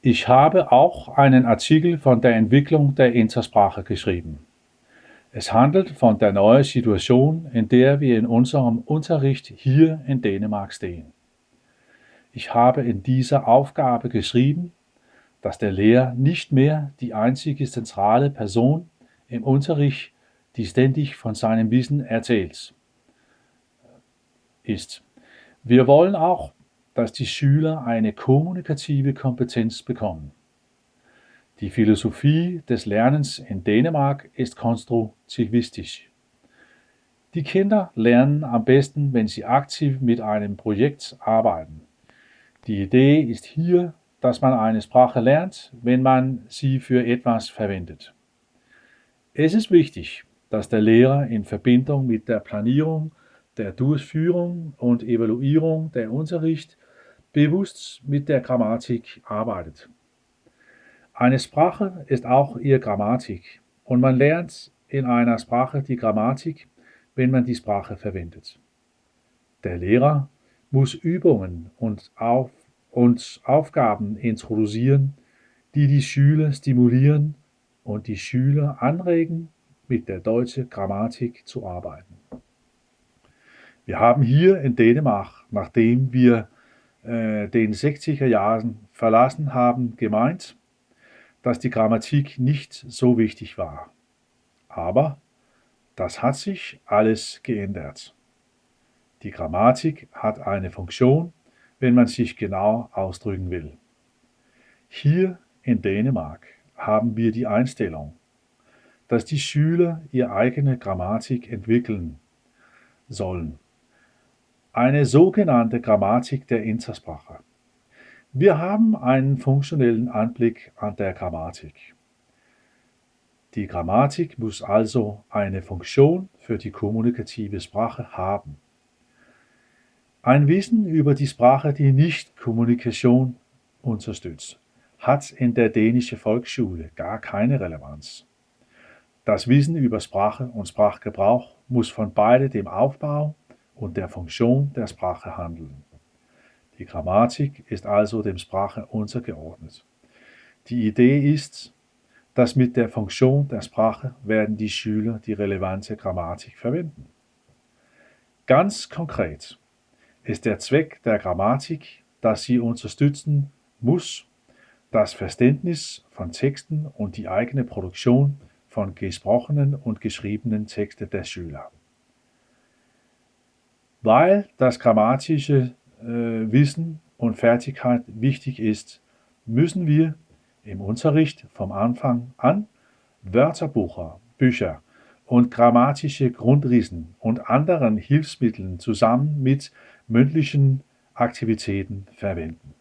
Ich habe auch einen Artikel von der Entwicklung der Intersprache geschrieben. Es handelt von der neuen Situation, in der wir in unserem Unterricht hier in Dänemark stehen. Ich habe in dieser Aufgabe geschrieben, dass der Lehrer nicht mehr die einzige zentrale Person im Unterricht, die ständig von seinem Wissen erzählt, ist. Wir wollen auch, dass die Schüler eine kommunikative Kompetenz bekommen. Die Philosophie des Lernens in Dänemark ist konstruktivistisch. Die Kinder lernen am besten, wenn sie aktiv mit einem Projekt arbeiten. Die Idee ist hier, dass man eine Sprache lernt, wenn man sie für etwas verwendet. Es ist wichtig, dass der Lehrer in Verbindung mit der Planierung, der Durchführung und Evaluierung der Unterricht bewusst mit der Grammatik arbeitet. Eine Sprache ist auch ihre Grammatik und man lernt in einer Sprache die Grammatik, wenn man die Sprache verwendet. Der Lehrer muss Übungen und Aufgaben introduzieren, die die Schüler stimulieren und die Schüler anregen, mit der deutschen Grammatik zu arbeiten. Wir haben hier in Dänemark, nachdem wir den 60er Jahren verlassen haben, gemeint, dass die Grammatik nicht so wichtig war. Aber das hat sich alles geändert. Die Grammatik hat eine Funktion, wenn man sich genau ausdrücken will. Hier in Dänemark haben wir die Einstellung, dass die Schüler ihre eigene Grammatik entwickeln sollen. Eine sogenannte Grammatik der Intersprache. Wir haben einen funktionellen Anblick an der Grammatik. Die Grammatik muss also eine Funktion für die kommunikative Sprache haben. Ein Wissen über die Sprache, die nicht Kommunikation unterstützt, hat in der dänischen Volksschule gar keine Relevanz. Das Wissen über Sprache und Sprachgebrauch muss von beide dem Aufbau und der Funktion der Sprache handeln. Die Grammatik ist also dem Sprache untergeordnet. Die Idee ist, dass mit der Funktion der Sprache werden die Schüler die relevante Grammatik verwenden. Ganz konkret ist der Zweck der Grammatik, dass sie unterstützen muss, das Verständnis von Texten und die eigene Produktion von gesprochenen und geschriebenen Texten der Schüler. Weil das grammatische Wissen und Fertigkeit wichtig ist, müssen wir im Unterricht vom Anfang an Bücher und grammatische Grundrissen und anderen Hilfsmitteln zusammen mit mündlichen Aktivitäten verwenden.